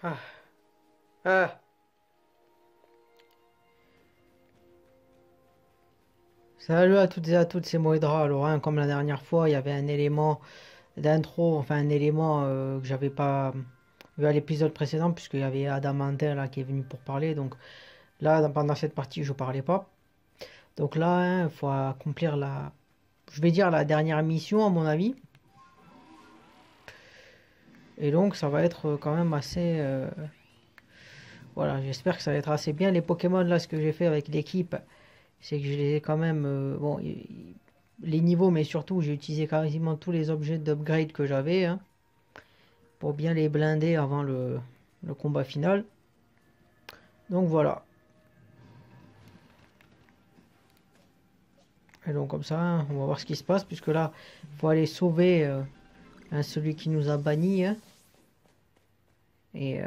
Ah, ah. Salut à toutes et à tous, c'est Moedra. Alors, hein, comme la dernière fois, il y avait un élément d'intro, enfin un élément que j'avais pas vu à l'épisode précédent, puisqu'il y avait Adamantin là qui est venu pour parler. Donc là, pendant cette partie, je parlais pas. Donc là, il faut accomplir je vais dire la dernière mission à mon avis. Et donc, ça va être quand même assez. Voilà, j'espère que ça va être assez bien. Les Pokémon là, ce que j'ai fait avec l'équipe, c'est que je les ai quand même. Bon, les niveaux, mais surtout, j'ai utilisé quasiment tous les objets d'upgrade que j'avais, hein, pour bien les blinder avant le combat final. Donc voilà. Et donc comme ça, hein, on va voir ce qui se passe, puisque là, il faut aller sauver hein, celui qui nous a bannis, hein. Et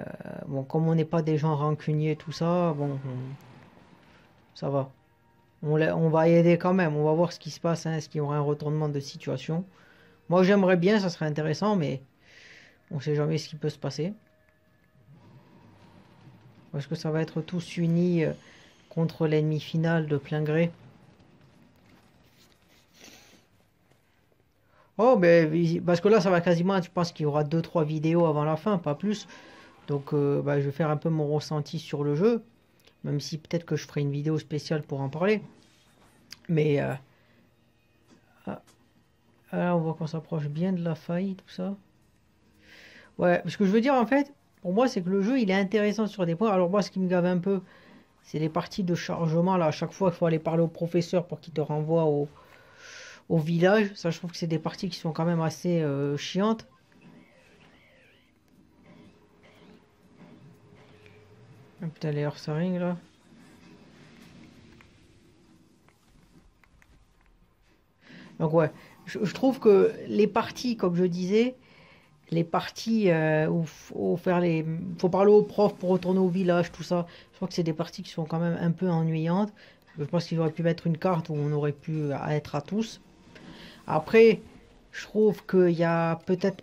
bon, comme on n'est pas des gens rancuniers, tout ça, bon, ça va. On va y aider quand même. On va voir ce qui se passe, hein, est-ce qu'il y aura un retournement de situation. Moi, j'aimerais bien, ça serait intéressant, mais on sait jamais ce qui peut se passer. Est-ce que ça va être tous unis contre l'ennemi final de plein gré? Oh, ben, parce que là, ça va quasiment, je pense qu'il y aura deux trois vidéos avant la fin, pas plus. Donc, bah, je vais faire un peu mon ressenti sur le jeu, même si peut-être que je ferai une vidéo spéciale pour en parler. Mais ah, là, on voit qu'on s'approche bien de la faille, tout ça. Ouais, ce que je veux dire, en fait, pour moi, c'est que le jeu, il est intéressant sur des points. Alors, moi, ce qui me gave un peu, c'est les parties de chargement, là. À chaque fois, il faut aller parler au professeur pour qu'il te renvoie au village. Ça, je trouve que c'est des parties qui sont quand même assez chiantes. Ah, putain, les Ursaring, là. Donc, ouais, je trouve que les parties, comme je disais, les parties où faut parler au prof pour retourner au village, tout ça, je crois que c'est des parties qui sont quand même un peu ennuyantes. Je pense qu'ils auraient pu mettre une carte où on aurait pu être à tous. Après, je trouve qu'il y a peut-être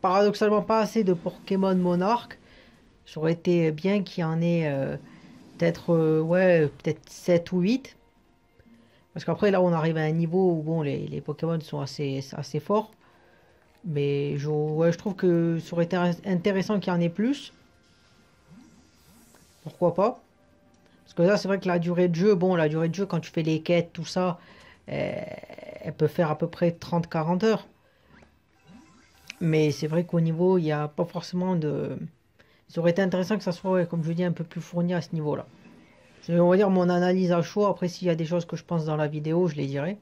paradoxalement pas assez de Pokémon Monarch. Ça aurait été bien qu'il y en ait peut-être ouais, peut-être 7 ou 8. Parce qu'après, là, on arrive à un niveau où bon, les Pokémon sont assez forts. Mais ouais, je trouve que ça aurait été intéressant qu'il y en ait plus. Pourquoi pas? Parce que là, c'est vrai que la durée de jeu, bon, la durée de jeu, quand tu fais les quêtes, tout ça, euh, elle peut faire à peu près 30-40 heures. Mais c'est vrai qu'au niveau, il n'y a pas forcément de. Ça aurait été intéressant que ça soit, ouais, comme je dis, un peu plus fourni à ce niveau-là. On va dire mon analyse à chaud. Après, s'il y a des choses que je pense dans la vidéo, je les dirai.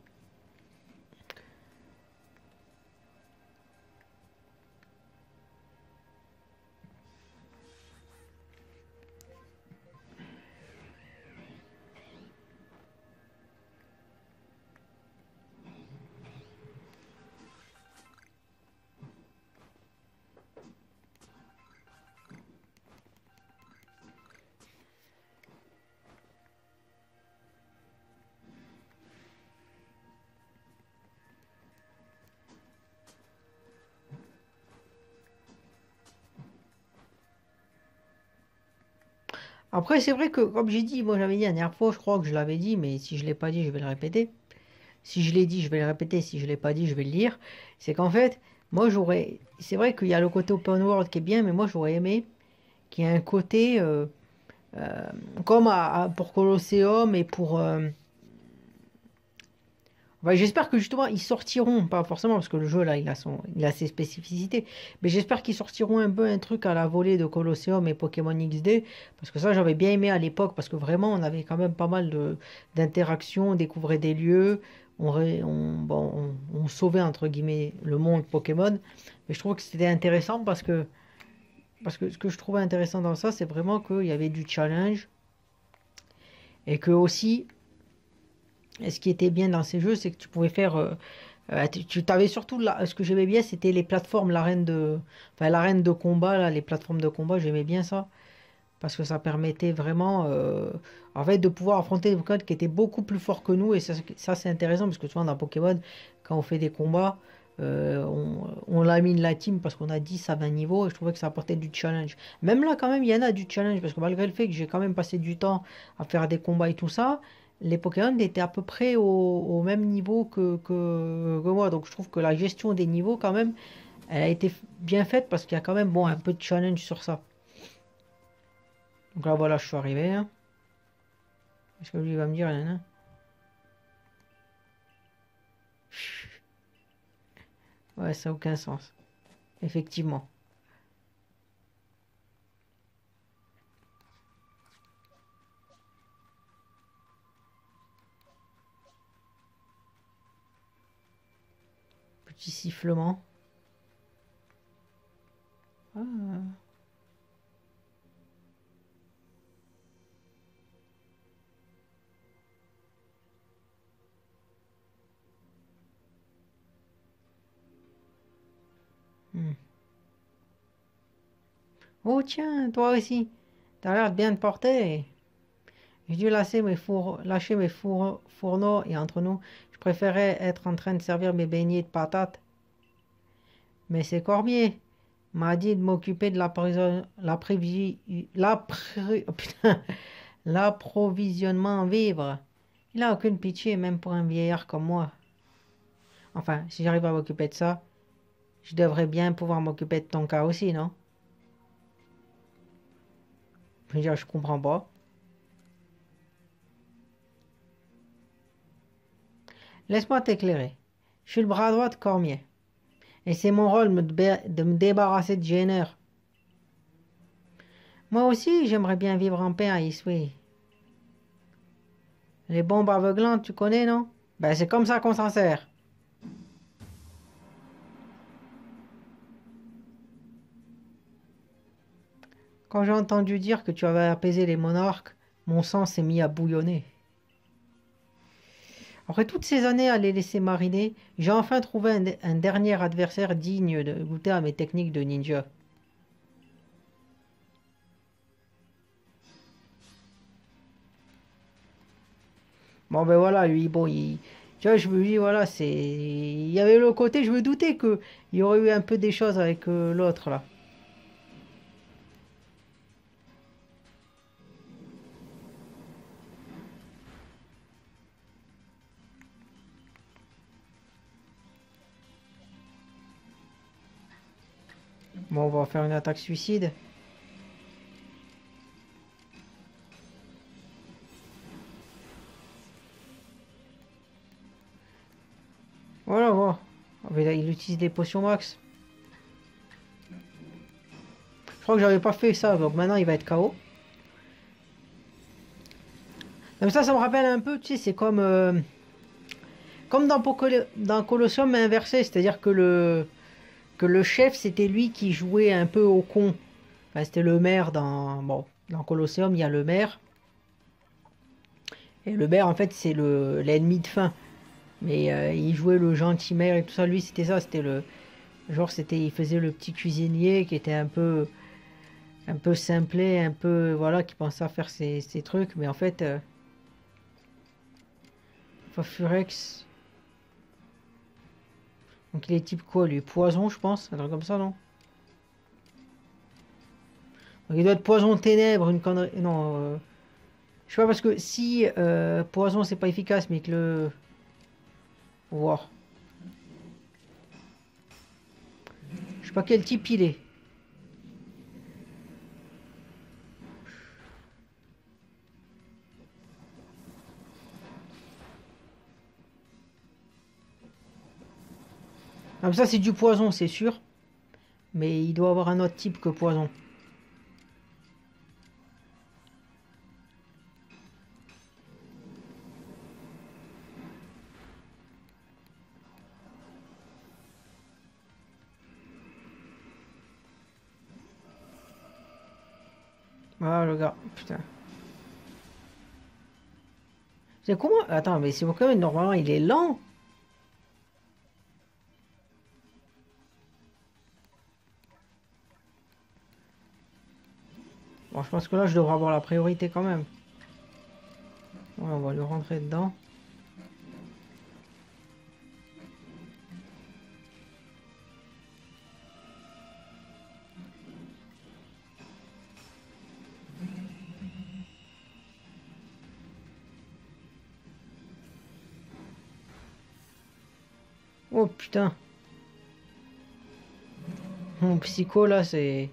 Après, c'est vrai que, comme j'ai dit, moi j'avais dit la dernière fois, je crois que je l'avais dit, mais si je l'ai pas dit, je vais le répéter. Si je l'ai dit, je vais le répéter. Si je l'ai pas dit, je vais le lire. C'est qu'en fait, moi j'aurais. C'est vrai qu'il y a le côté open world qui est bien, mais moi j'aurais aimé qu'il y ait un côté euh, comme pour Colosseum et pour. Enfin, j'espère que justement ils sortiront, pas forcément parce que le jeu là il a ses spécificités, mais j'espère qu'ils sortiront un peu un truc à la volée de Colosseum et Pokémon XD, parce que ça j'avais bien aimé à l'époque, parce que vraiment on avait quand même pas mal d'interactions, on découvrait des lieux, bon, on sauvait entre guillemets le monde Pokémon, mais je trouve que c'était intéressant parce que ce que je trouvais intéressant dans ça, c'est vraiment qu'il y avait du challenge et que aussi. Et ce qui était bien dans ces jeux, c'est que tu pouvais faire. Tu t'avais surtout ce que j'aimais bien, c'était les plateformes, enfin, l'arène de combat, là, les plateformes de combat, j'aimais bien ça. Parce que ça permettait vraiment en fait, de pouvoir affronter des Pokémon qui étaient beaucoup plus forts que nous. Et ça c'est intéressant parce que souvent dans Pokémon, quand on fait des combats, on l'a mis de la team parce qu'on a 10 à 20 niveaux et je trouvais que ça apportait du challenge. Même là, quand même, il y en a du challenge parce que malgré le fait que j'ai quand même passé du temps à faire des combats et tout ça, les Pokémon étaient à peu près au même niveau que moi. Donc je trouve que la gestion des niveaux, quand même, elle a été bien faite parce qu'il y a quand même bon, un peu de challenge sur ça. Donc là, voilà, je suis arrivé. Hein. Est-ce que lui va me dire, hein? Ouais, ça n'a aucun sens. Effectivement. Petit sifflement. Ah. Hmm. Oh tiens, toi aussi. T'as l'air de bien te porter. J'ai dû lâcher mes fourneaux et entre nous, je préférais être en train de servir mes beignets de patates. Mais c'est Cormier m'a dit de m'occuper de oh, putain, l'approvisionnement en vivres. Il a aucune pitié, même pour un vieillard comme moi. Enfin, si j'arrive à m'occuper de ça, je devrais bien pouvoir m'occuper de ton cas aussi, non? Je veux dire, je comprends pas. Laisse-moi t'éclairer. Je suis le bras droit de Cormier. Et c'est mon rôle de me débarrasser de Jenner. Moi aussi, j'aimerais bien vivre en paix à Eastway. Les bombes aveuglantes, tu connais, non? Ben, c'est comme ça qu'on s'en sert. Quand j'ai entendu dire que tu avais apaisé les monarques, mon sang s'est mis à bouillonner. Après toutes ces années à les laisser mariner, j'ai enfin trouvé un dernier adversaire digne de goûter à mes techniques de ninja. Bon ben voilà, lui, bon, tu vois, je me dis, voilà, c'est... Il y avait le côté, je me doutais qu'il y aurait eu un peu des choses avec l'autre, là. Bon, on va faire une attaque suicide. Voilà, voilà. Ah, mais là, il utilise des potions max. Je crois que j'avais pas fait ça, donc maintenant il va être KO. Comme ça me rappelle un peu, tu sais, c'est comme dans Colosseum, mais inversé. C'est-à-dire que le chef, c'était lui qui jouait un peu au con. Enfin, c'était le maire dans... Bon, dans Colosseum, il y a le maire. Et le maire, en fait, c'est l'ennemi de fin. Mais il jouait le gentil maire et tout ça. Lui, c'était ça. C'était le... Genre, il faisait le petit cuisinier qui était un peu simplet, un peu... Voilà, qui pensait à faire ses trucs. Mais en fait, Fafurex... Donc il est type quoi, lui? Poison, je pense. Un truc comme ça, non? Donc il doit être poison ténèbres, une connerie... Non, je sais pas, parce que si poison, c'est pas efficace, mais que le... Voir. Je sais pas quel type il est. Ah, mais ça, c'est du poison, c'est sûr. Mais il doit avoir un autre type que poison. Ah, le gars, putain. C'est comment? Attends, mais c'est quand même, normalement, il est lent. Bon, je pense que là, je devrais avoir la priorité quand même. Ouais, on va lui rentrer dedans. Oh putain. Mon psycho là, c'est...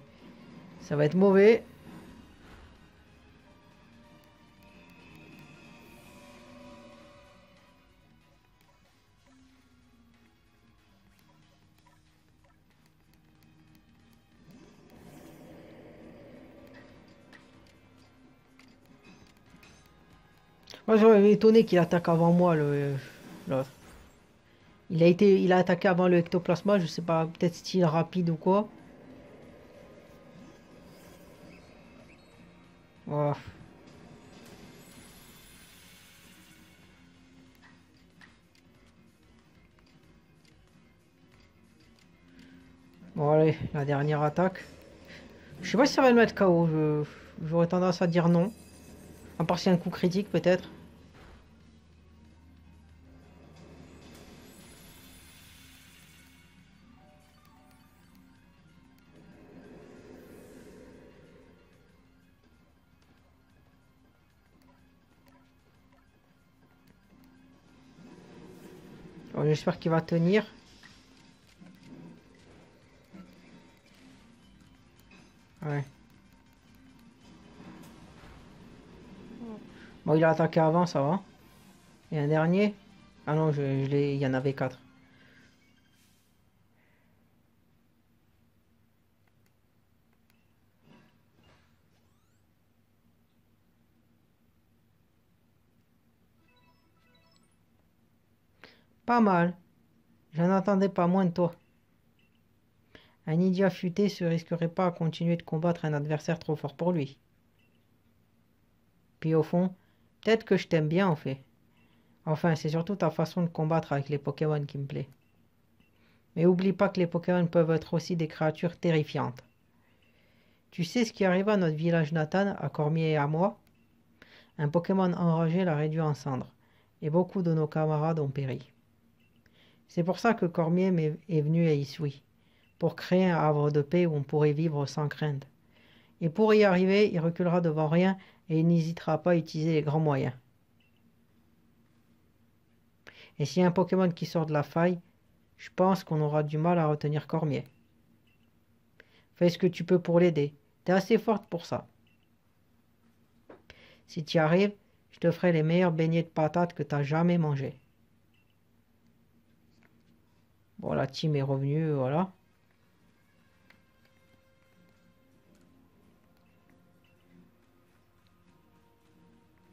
Ça va être mauvais. Moi, j'aurais étonné qu'il attaque avant moi, l'autre. Il a attaqué avant le ectoplasma, je sais pas, peut-être style rapide ou quoi. Oh. Bon, allez, la dernière attaque. Je sais pas si ça va le mettre KO, j'aurais tendance à dire non. À part si un coup critique, peut-être. Bon, j'espère qu'il va tenir. Ouais. Bon, il a attaqué avant, ça va. Et un dernier? Ah non, il y en avait quatre. Pas mal. J'en attendais pas moins de toi. Un idiot affûté se risquerait pas à continuer de combattre un adversaire trop fort pour lui. Puis au fond, peut-être que je t'aime bien en fait. Enfin, c'est surtout ta façon de combattre avec les Pokémon qui me plaît. Mais oublie pas que les Pokémon peuvent être aussi des créatures terrifiantes. Tu sais ce qui arriva à notre village natal, à Cormier et à moi? Un Pokémon enragé l'a réduit en cendres, et beaucoup de nos camarades ont péri. C'est pour ça que Cormier est venu à Isui, pour créer un havre de paix où on pourrait vivre sans crainte. Et pour y arriver, il reculera devant rien et il n'hésitera pas à utiliser les grands moyens. Et s'il y a un Pokémon qui sort de la faille, je pense qu'on aura du mal à retenir Cormier. Fais ce que tu peux pour l'aider. T'es assez forte pour ça. Si tu y arrives, je te ferai les meilleurs beignets de patates que t'as jamais mangés. Bon, la team est revenue, voilà.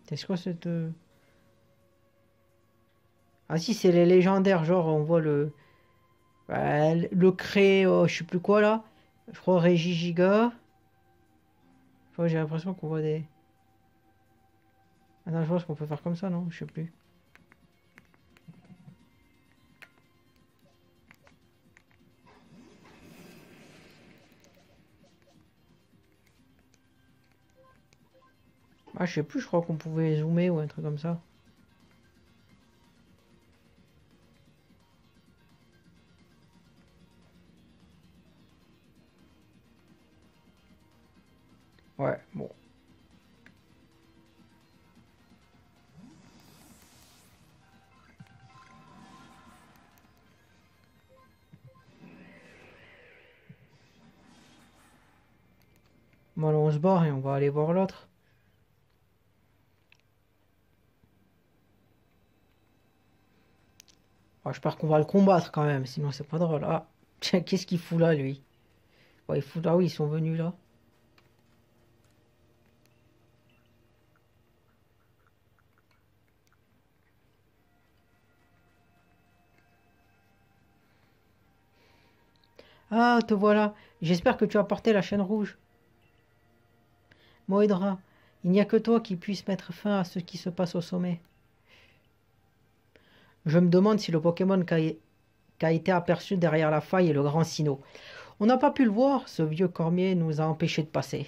C'est quoi cette... Ah si, c'est les légendaires, genre on voit le cré, je sais plus quoi là. Je crois Régigiga. J'ai l'impression qu'on voit des... Attends, je pense qu'on peut faire comme ça, non? Je sais plus. Ah, je sais plus, je crois qu'on pouvait zoomer ou un truc comme ça. Ouais, bon. Bon, alors on se barre et on va aller voir l'autre. Ah, j'espère qu'on va le combattre quand même, sinon c'est pas drôle. Ah, tiens, qu'est-ce qu'il fout là, lui? Ouais, il fout là, oui, ils sont venus là. Ah, te voilà. J'espère que tu as porté la chaîne rouge. Moedra, il n'y a que toi qui puisse mettre fin à ce qui se passe au sommet. Je me demande si le Pokémon qui a été aperçu derrière la faille est le grand Sinnoh. On n'a pas pu le voir, ce vieux cormier nous a empêchés de passer.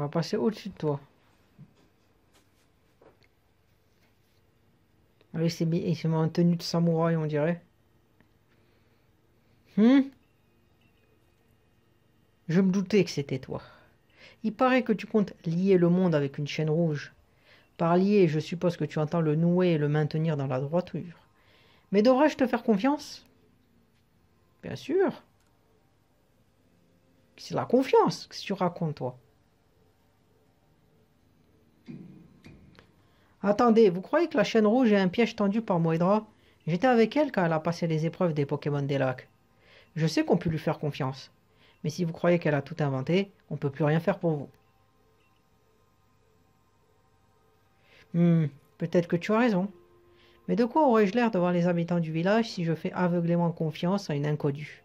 va passer au-dessus de toi. Ah, il s'est mis en tenue de samouraï, on dirait. Je me doutais que c'était toi. Il paraît que tu comptes lier le monde avec une chaîne rouge. Par lier, je suppose que tu entends le nouer et le maintenir dans la droiture. Mais devrais-je te faire confiance? Bien sûr. C'est la confiance. Qu'est-ce que tu racontes, toi? Attendez, vous croyez que la chaîne rouge est un piège tendu par Moedra? J'étais avec elle quand elle a passé les épreuves des Pokémon des lacs. Je sais qu'on peut lui faire confiance. Mais si vous croyez qu'elle a tout inventé, on peut plus rien faire pour vous. Hmm, peut-être que tu as raison. Mais de quoi aurais-je l'air devant les habitants du village si je fais aveuglément confiance à une inconnue?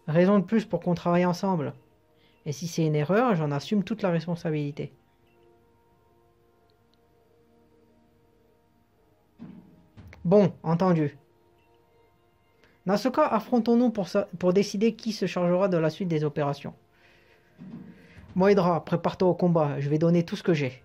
Raison de plus pour qu'on travaille ensemble. Et si c'est une erreur, j'en assume toute la responsabilité. Bon, entendu. Dans ce cas, affrontons-nous pour décider qui se chargera de la suite des opérations. Moedra, prépare-toi au combat, je vais donner tout ce que j'ai.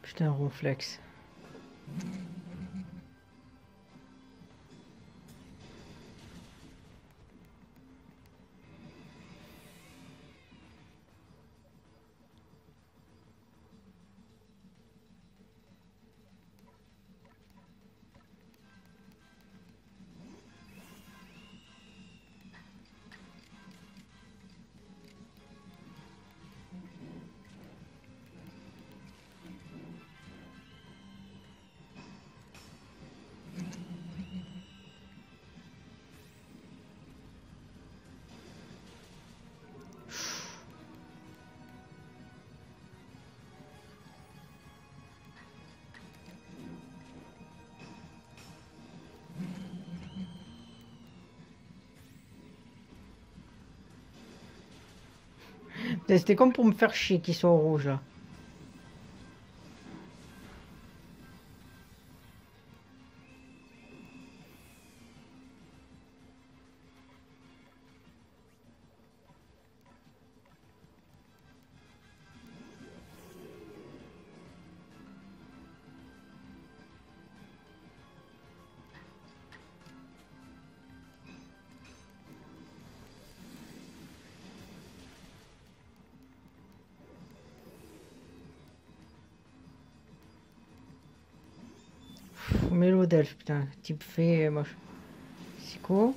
Putain, Ronflex. C'était comme pour me faire chier qu'ils soient au rouge là. Mélodelfe, putain. Type fait, moche. Psycho.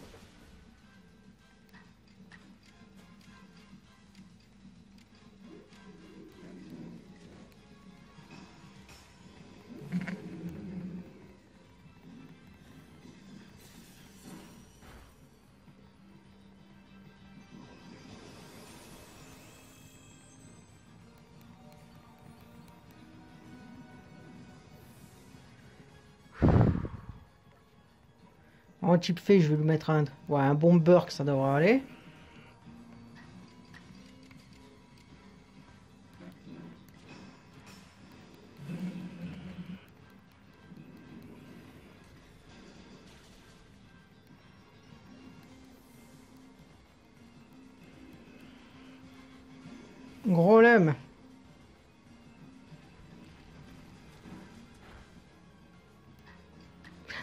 En type fait, je vais lui mettre un, ouais, un bon burk, ça devrait aller. Gros lemme.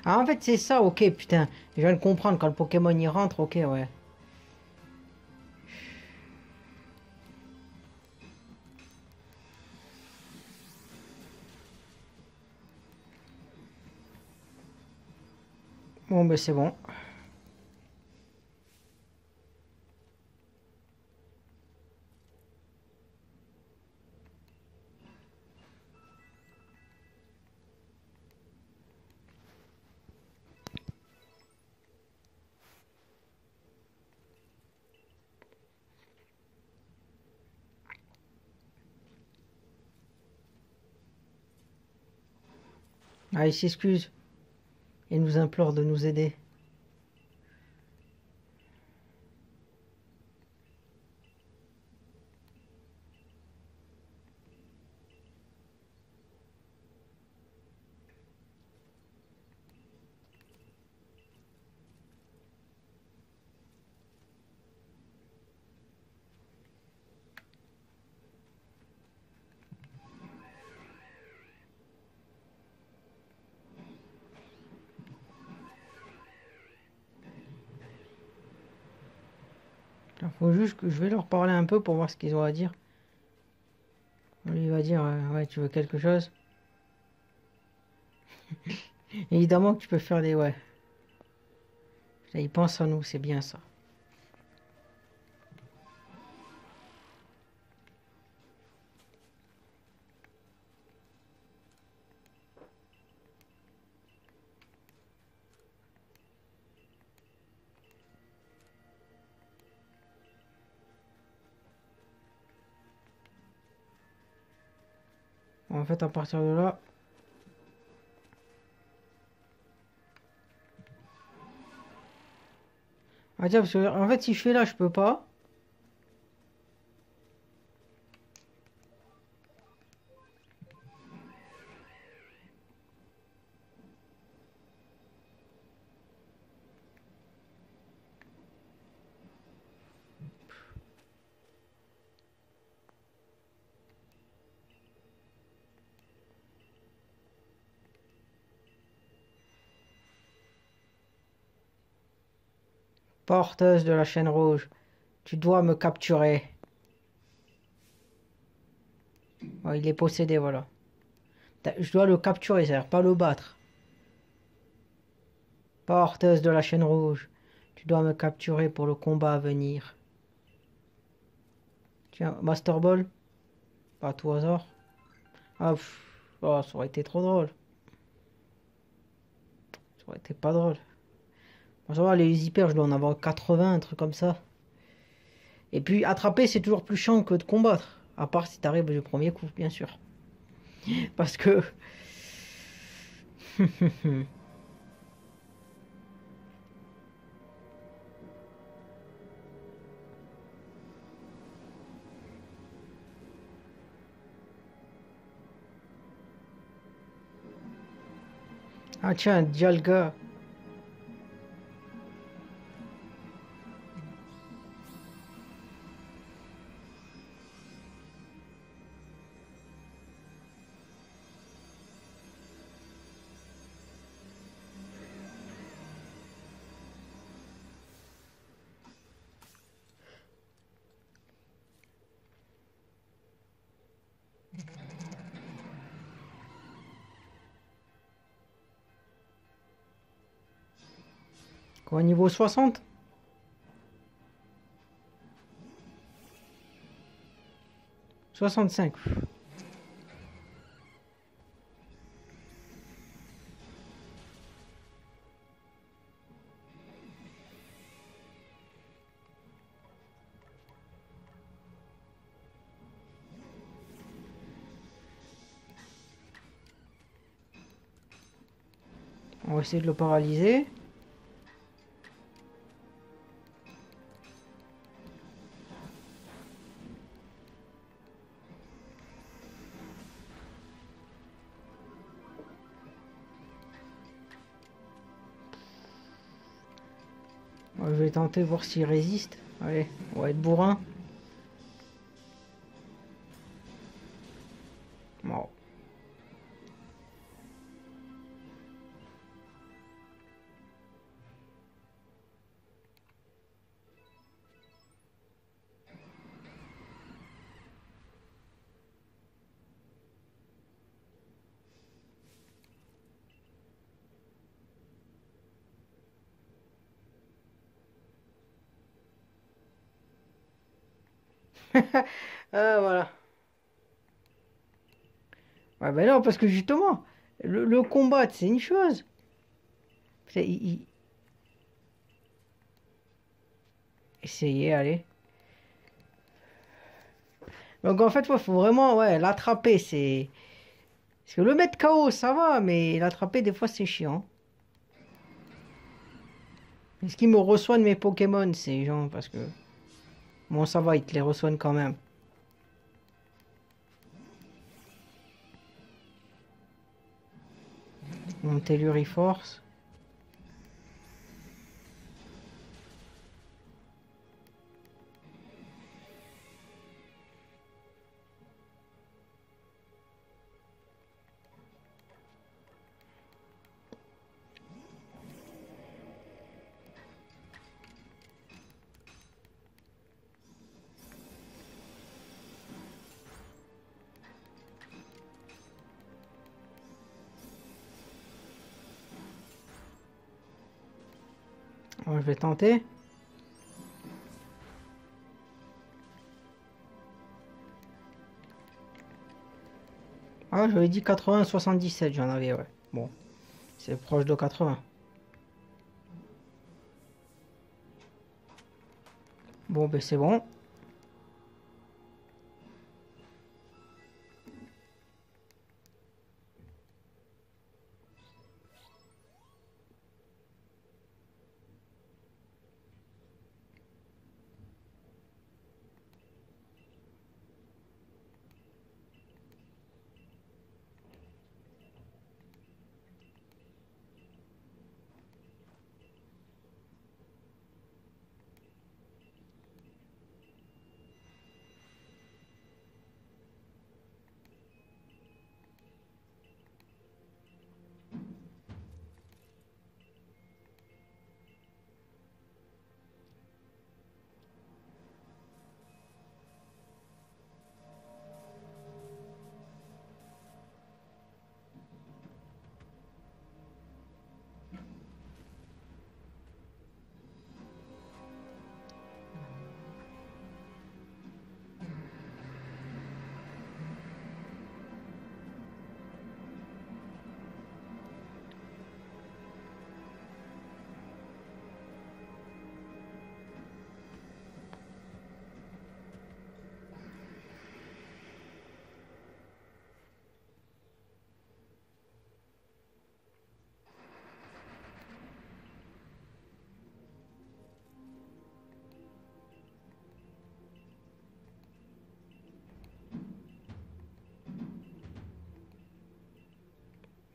Ah, en fait, c'est ça, ok, putain. Je viens de comprendre quand le Pokémon y rentre, ok, ouais. Bon, ben c'est bon. Ah, il s'excuse. Il nous implore de nous aider. Il faut juste que je vais leur parler un peu pour voir ce qu'ils ont à dire. Lui il va dire, ouais, tu veux quelque chose? Évidemment que tu peux faire des ouais. Il pense à nous, c'est bien ça. En fait, à partir de là, ah tiens, parce que en fait, si je fais là, je peux pas. Porteuse de la chaîne rouge, tu dois me capturer. Oh, il est possédé, voilà. Je dois le capturer, c'est-à-dire pas le battre. Porteuse de la chaîne rouge, tu dois me capturer pour le combat à venir. Tiens, Master Ball, pas à tout hasard. Ah, oh, ça aurait été trop drôle. Ça aurait été pas drôle. Bon, ça va, les hyper, je dois en avoir 80, un truc comme ça. Et puis, attraper, c'est toujours plus chiant que de combattre. À part si t'arrives du premier coup, bien sûr. Parce que... Ah tiens, Dialga. Quoi, niveau 60? 65. On va essayer de le paralyser. Ouais, je vais tenter de voir s'il résiste. Allez, on va être bourrin. Bon. Voilà. Ouais, ben non, parce que justement, le combattre, c'est une chose. Essayez, allez. Donc en fait, il faut vraiment ouais, l'attraper. C'est Parce que le mettre KO, ça va, mais l'attraper, des fois, c'est chiant. Est-ce qu'ils me reçoivent mes Pokémon, ces gens? Parce que, bon, ça va, ils te les reçoivent quand même. Mon Telluri Force. Alors, je vais tenter. Ah, j'avais dit 80-77, j'en avais, ouais. Bon, c'est proche de 80. Bon, ben c'est bon.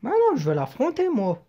Ah non, je veux l'affronter, moi.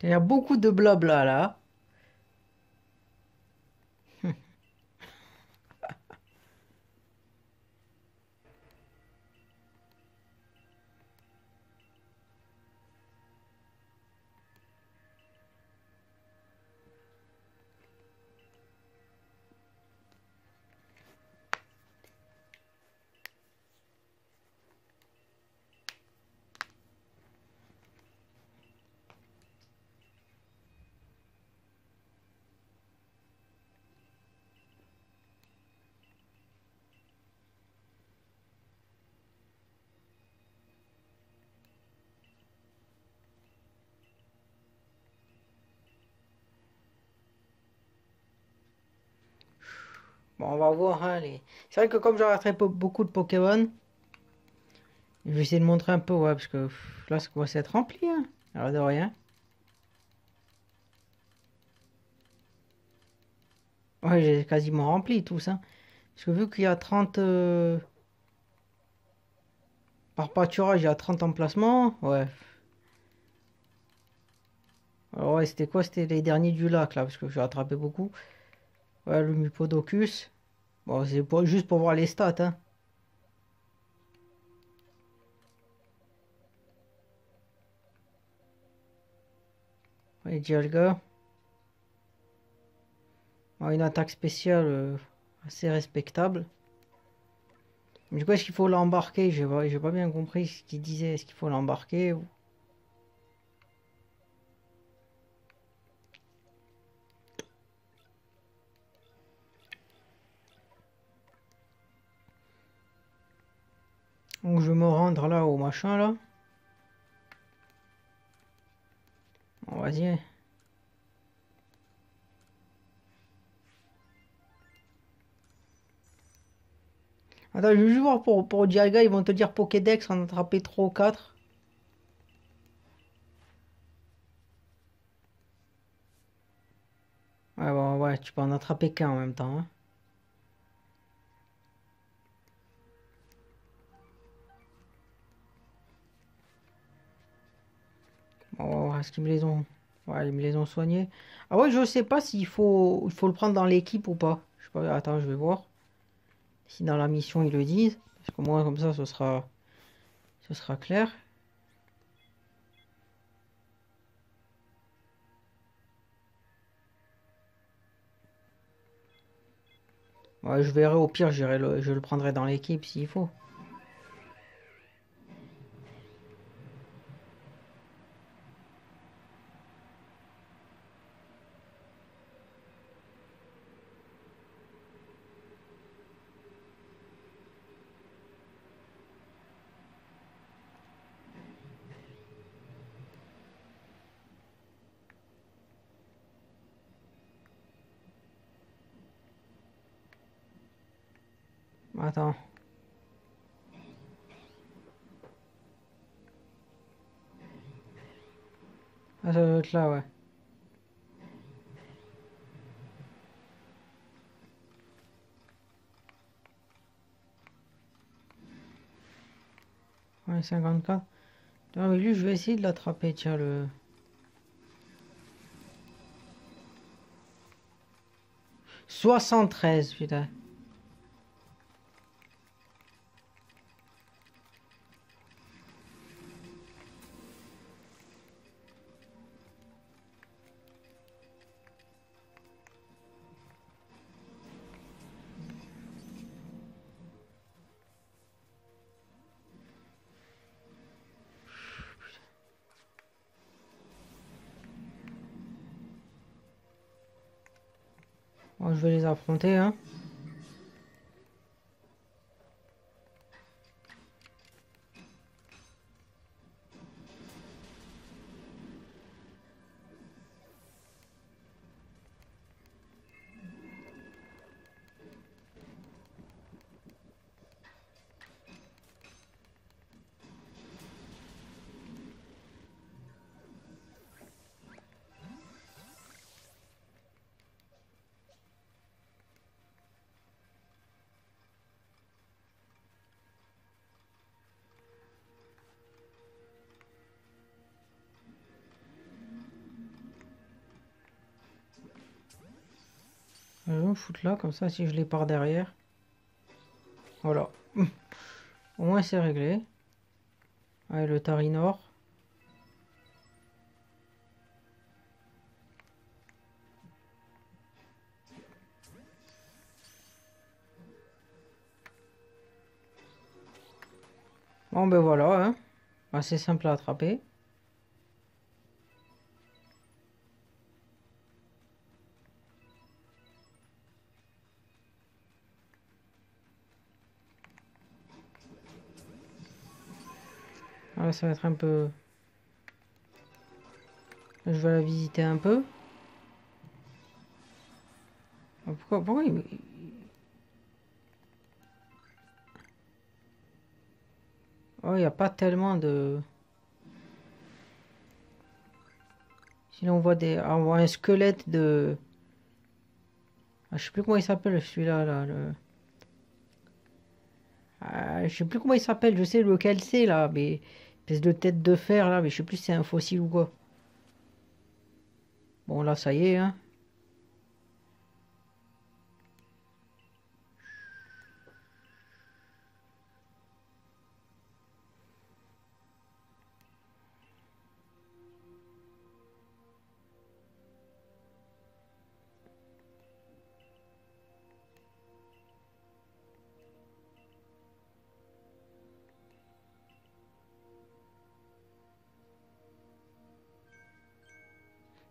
Il y a beaucoup de blabla là. Bon, on va voir, hein, c'est vrai que comme j'aurai très beaucoup de Pokémon, je vais essayer de montrer un peu, ouais, parce que là, ça commence à être rempli, hein. Alors de rien. Ouais, j'ai quasiment rempli tout ça. Parce que vu qu'il y a 30 par pâturage, il y a 30 emplacements. Ouais. Alors ouais, c'était quoi? C'était les derniers du lac, là, parce que j'ai attrapé beaucoup. Ouais, le Mupodocus. Bon, c'est juste pour voir les stats, hein. Ouais, Dialga. Ouais, une attaque spéciale assez respectable. Mais du coup, est-ce qu'il faut l'embarquer? J'ai pas bien compris ce qu'il disait. Est-ce qu'il faut l'embarquer Donc je vais me rendre là au machin là. Bon, vas-y. Attends, je vais juste voir pour Dialga, ils vont te dire Pokédex, en attraper 3 ou 4. Ouais, bon, ouais, tu peux en attraper qu'un en même temps, hein. Bon, on va voir, est-ce qu'ils me les ont. Ouais, ils me les ont soignés. Ah ouais, je sais pas s'il faut le prendre dans l'équipe ou pas. Je sais pas, attends, je vais voir. Si dans la mission ils le disent. Parce que moi, comme ça, ce sera clair. Ouais, je verrai au pire, je le prendrai dans l'équipe s'il faut. Attends. Ah, ça doit être là, ouais. Ouais, 54. Non, mais lui, je vais essayer de l'attraper, tiens, le. 73, putain. Bon, je vais les affronter, hein. Je vais me foutre là, comme ça, si je les pars derrière. Voilà. Au moins, c'est réglé. Allez, le Tarinor. Bon, ben voilà, hein. Assez simple à attraper. Ah, ça va être un peu... Je vais la visiter un peu. Ah, pourquoi il... Oh, il n'y a pas tellement de... Sinon, on voit des... ah, on voit un squelette de... Ah, je sais plus comment il s'appelle celui-là, là. Ah, je sais plus comment il s'appelle, je sais lequel c'est, là. Mais... Espèce de tête de fer, là. Mais je sais plus si c'est un fossile ou quoi. Bon, là, ça y est, hein.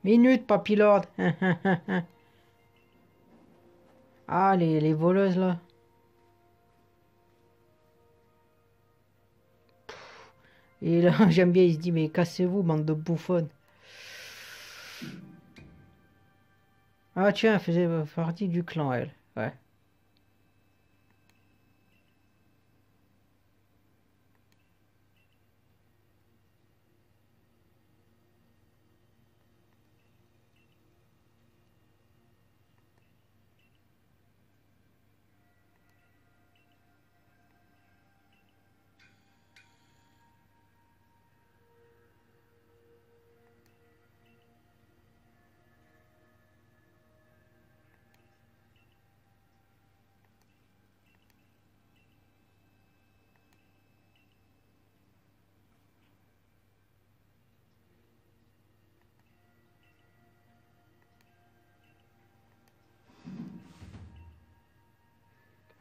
Minute, papilord. Ah, les voleuses, là. Et là, j'aime bien, il se dit, mais cassez-vous, bande de bouffonnes. Ah, tiens, elle faisait partie du clan, elle. Ouais.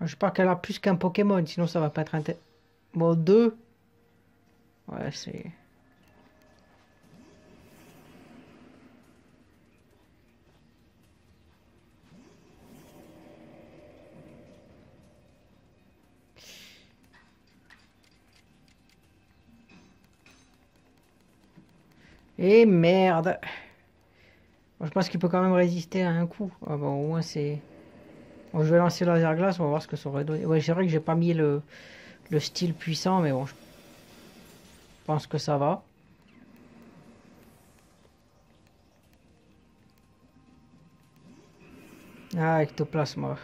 J'espère qu'elle a plus qu'un Pokémon, sinon ça va pas être intéressant. Bon, deux. Ouais, c'est... Et merde. Bon, je pense qu'il peut quand même résister à un coup. Ah bon, au moins c'est... Bon, je vais lancer le laser glace, on va voir ce que ça aurait donné. Ouais, c'est vrai que j'ai pas mis le style puissant, mais bon, je pense que ça va. Ah, ectoplasma.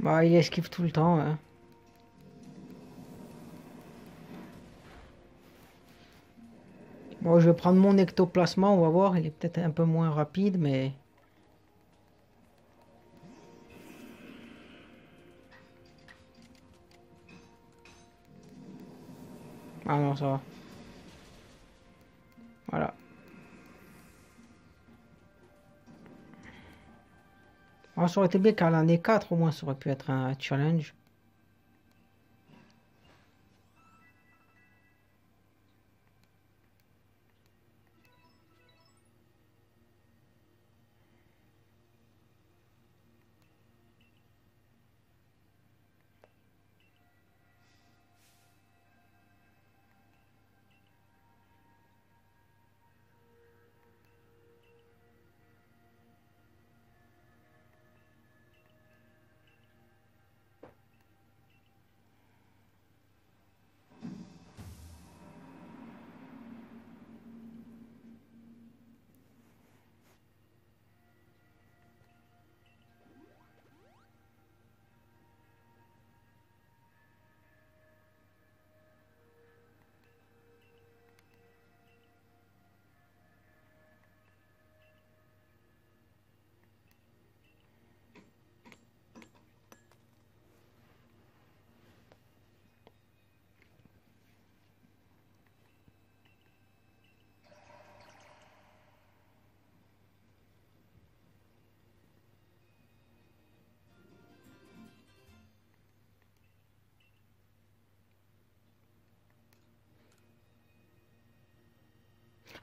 Bah, il esquive tout le temps, hein. Bon, je vais prendre mon ectoplasma, on va voir. Il est peut-être un peu moins rapide, mais... Ah non, ça va. Voilà. Ah, ça aurait été bien qu'elle en ait 4, au moins, ça aurait pu être un challenge.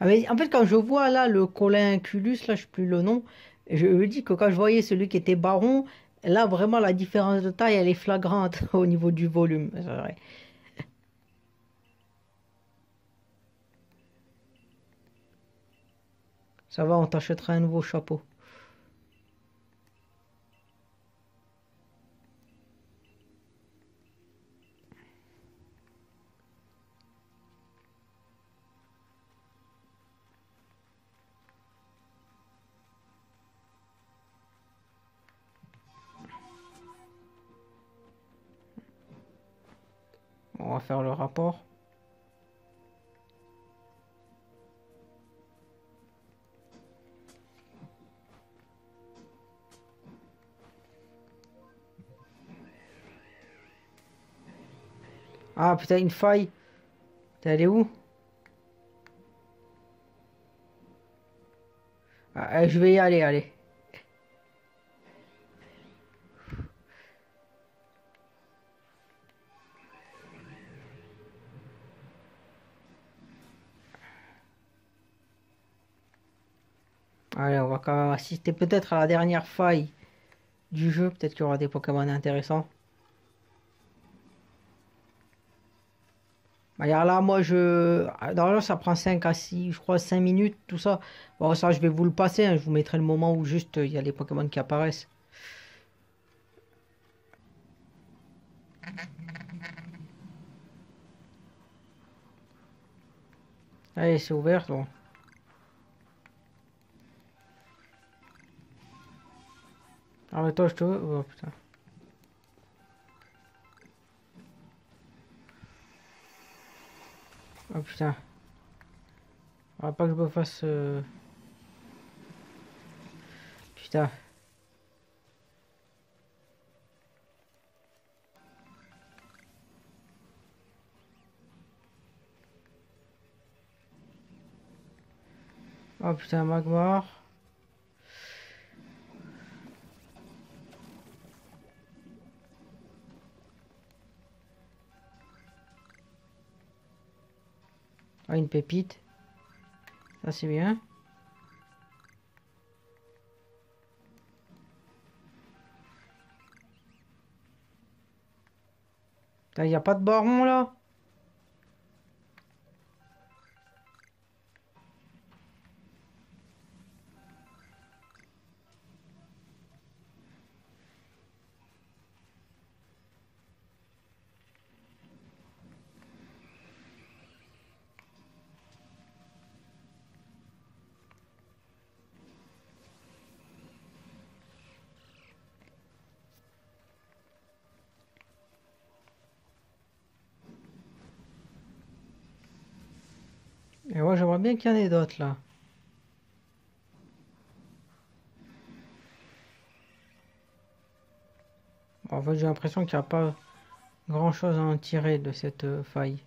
Ah, mais en fait, quand je vois là le Colinculus, là, je sais plus le nom, je me dis que quand je voyais celui qui était baron, là, vraiment, la différence de taille, elle est flagrante au niveau du volume. C'est vrai. Ça va, on t'achètera un nouveau chapeau. On va faire le rapport. Ah, putain, une faille. T'es allé où? Ah, je vais y aller, allez. Allez, on va quand même assister peut-être à la dernière faille du jeu. Peut-être qu'il y aura des Pokémon intéressants. Bah, alors là, moi, Normalement, ça prend 5 à 6, je crois, 5 minutes, tout ça. Bon, ça, je vais vous le passer, hein. Je vous mettrai le moment où juste il y a les Pokémon qui apparaissent. Allez, c'est ouvert, bon. Ah, mais toi, je te veux. Oh, putain. Oh, putain. Ah, pas que je me fasse. Putain. Oh, putain, Magmar. Ah, une pépite. Ça, c'est bien. Il n'y a pas de baron, là? Et moi, j'aimerais bien qu'il y en ait d'autres, là. En fait, j'ai l'impression qu'il n'y a pas grand-chose à en tirer de cette faille.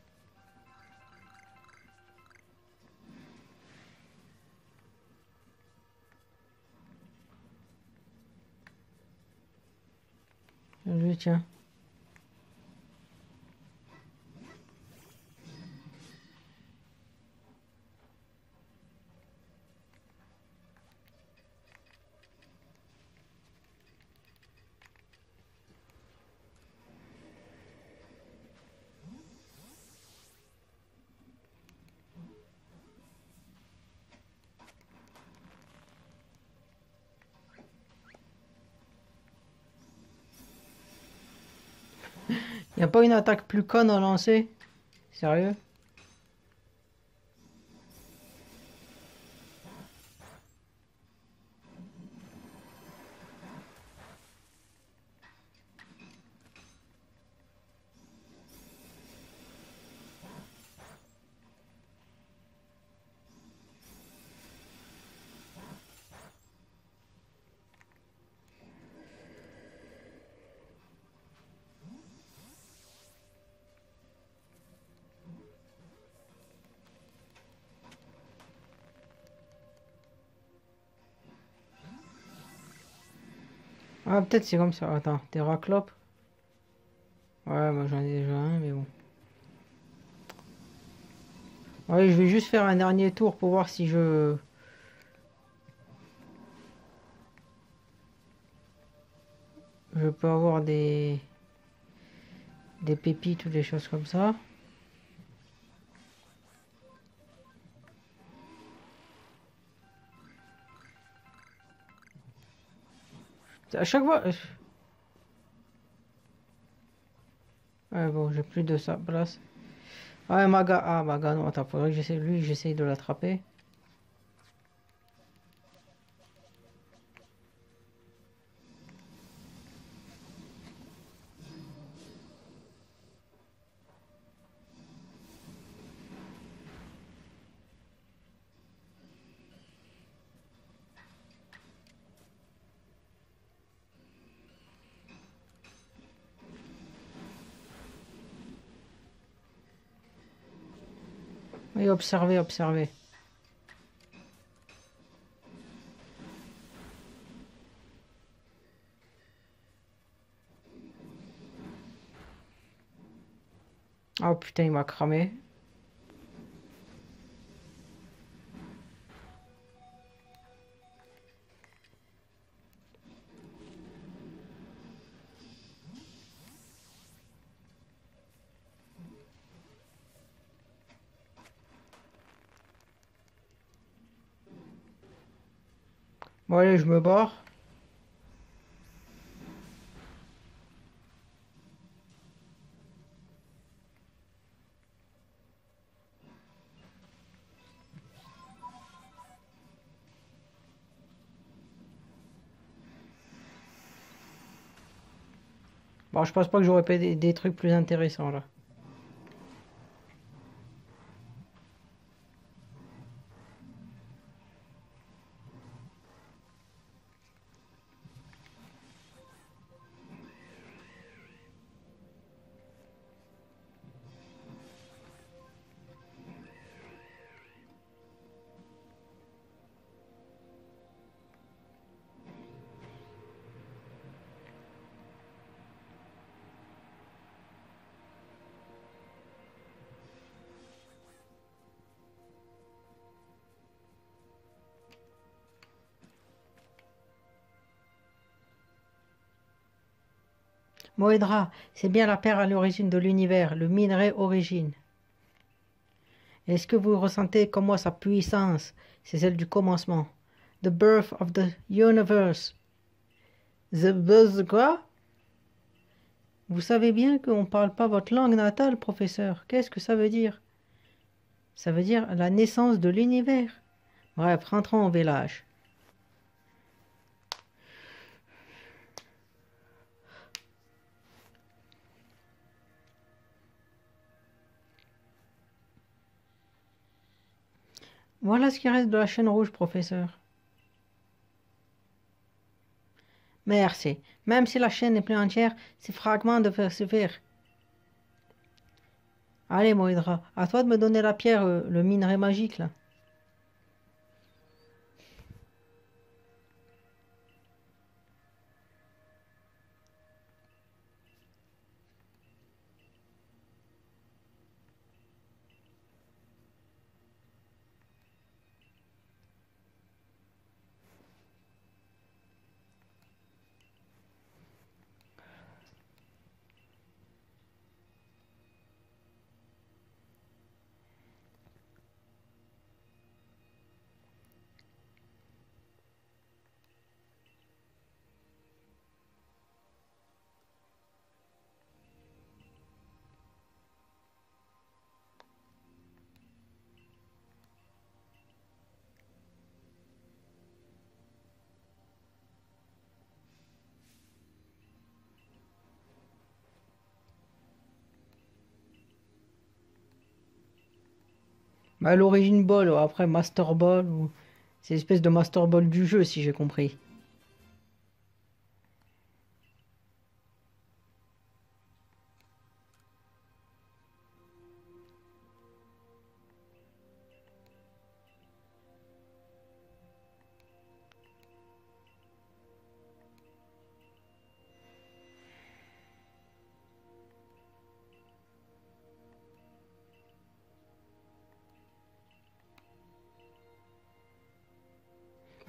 Je tiens. Il n'y a pas une attaque plus conne à lancer? Sérieux? Ah, peut-être c'est comme ça. Attends, Terraclope? Ouais, moi j'en ai déjà un, mais bon. Ouais, je vais juste faire un dernier tour pour voir si je peux avoir des pépites ou des choses comme ça. À chaque fois... Ouais, bon, j'ai plus de sa place. Ouais, Maga. Ah, Maga, non, attends, faudrait que j'essaye de l'attraper. Oui, observez, observez. Oh putain, il m'a cramé. Bon, allez, je me barre. Bon, je pense pas que j'aurais pas des trucs plus intéressants là. Moedra, c'est bien la pierre à l'origine de l'univers, le minerai origine. Est-ce que vous ressentez comme moi sa puissance? C'est celle du commencement. The birth of the universe. The buzz quoi? Vous savez bien qu'on ne parle pas votre langue natale, professeur. Qu'est-ce que ça veut dire? Ça veut dire la naissance de l'univers. Bref, rentrons au village. Voilà ce qui reste de la chaîne rouge, professeur. Merci. Même si la chaîne n'est plus entière, ces fragments devraient suffire. Allez, Moïdra, à toi de me donner la pierre, le minerai magique, là. Bah, l'origine ball, après Master Ball, ou... c'est l'espèce de Master Ball du jeu, si j'ai compris.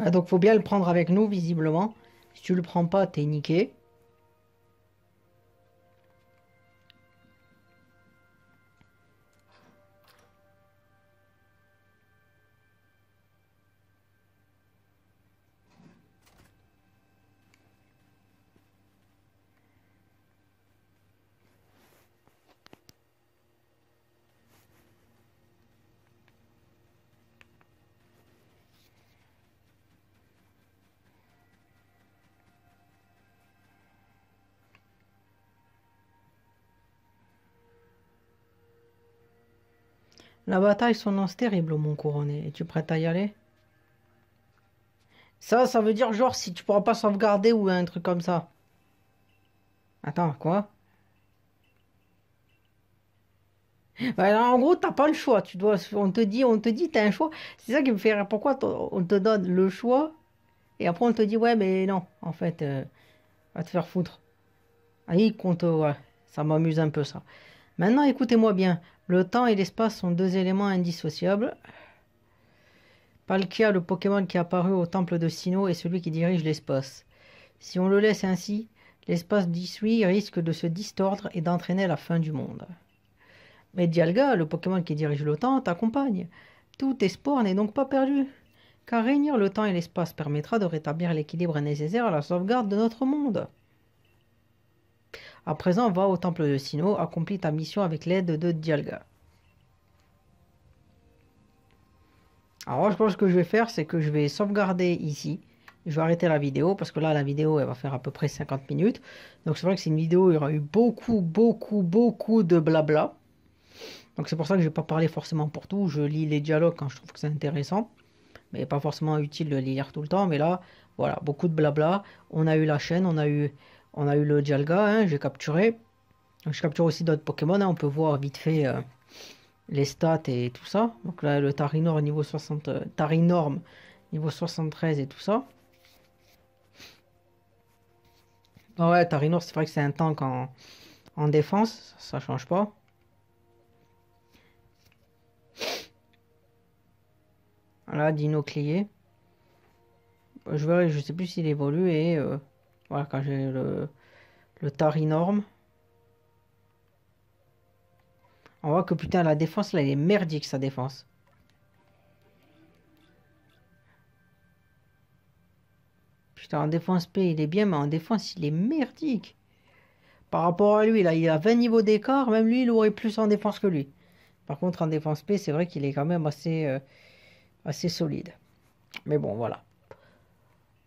Ah, donc faut bien le prendre avec nous, visiblement. Si tu le prends pas, t'es niqué. La bataille s'annonce terrible, mon couronné. Es-tu prête à y aller? Ça veut dire genre si tu pourras pas sauvegarder ou un truc comme ça. Attends, quoi? Bah, en gros, t'as pas le choix. On te dit, t'as un choix. C'est ça qui me fait rire. Pourquoi on te donne le choix et après on te dit ouais, mais non, en fait, va te faire foutre. Allez, compte, ouais, ça m'amuse un peu ça. Maintenant, écoutez-moi bien. Le temps et l'espace sont deux éléments indissociables. Palkia, le Pokémon qui est apparu au temple de Sinnoh, est celui qui dirige l'espace. Si on le laisse ainsi, l'espace d'Isui risque de se distordre et d'entraîner la fin du monde. Mais Dialga, le Pokémon qui dirige le temps, t'accompagne. Tout espoir n'est donc pas perdu, car réunir le temps et l'espace permettra de rétablir l'équilibre nécessaire à la sauvegarde de notre monde. À présent, va au temple de Sinnoh, accomplis ta mission avec l'aide de Dialga. Alors, je pense que je vais faire, c'est que je vais sauvegarder ici. Je vais arrêter la vidéo parce que là, la vidéo, elle va faire à peu près 50 minutes. Donc, c'est vrai que c'est une vidéo où il y aura eu beaucoup, beaucoup, beaucoup de blabla. Donc, c'est pour ça que je ne vais pas parler forcément pour tout. Je lis les dialogues quand je trouve que c'est intéressant. Mais pas forcément utile de les lire tout le temps. Mais là, voilà, beaucoup de blabla. On a eu la chaîne, on a eu le Dialga, hein, j'ai capturé. Je capture aussi d'autres Pokémon, hein, on peut voir vite fait les stats et tout ça. Donc là, le Tarinor niveau 60, Tarinorm niveau 73 et tout ça. Ah ouais, Tarinor, c'est vrai que c'est un tank en défense, ça change pas. Voilà, Dino Clié. Je verrai, je sais plus s'il évolue et voilà, quand j'ai le Tarinorm. On voit que putain, la défense là, elle est merdique sa défense. Putain, en défense P, il est bien, mais en défense, il est merdique. Par rapport à lui, là, il a 20 niveaux d'écart. Même lui, il aurait plus en défense que lui. Par contre, en défense P, c'est vrai qu'il est quand même assez solide. Mais bon, voilà.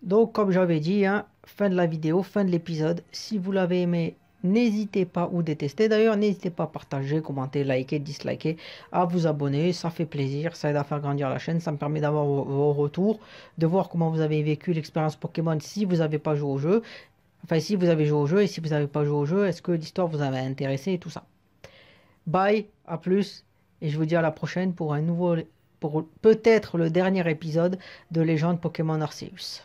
Donc, comme j'avais dit, hein, fin de la vidéo, fin de l'épisode. Si vous l'avez aimé, n'hésitez pas, ou détester d'ailleurs, n'hésitez pas à partager, commenter, liker, disliker, à vous abonner. Ça fait plaisir, ça aide à faire grandir la chaîne. Ça me permet d'avoir vos retours, de voir comment vous avez vécu l'expérience Pokémon si vous n'avez pas joué au jeu. Enfin, si vous avez joué au jeu et si vous n'avez pas joué au jeu, est-ce que l'histoire vous avait intéressé et tout ça. Bye, à plus, et je vous dis à la prochaine pour un nouveau, pour peut-être le dernier épisode de Légende Pokémon Arceus.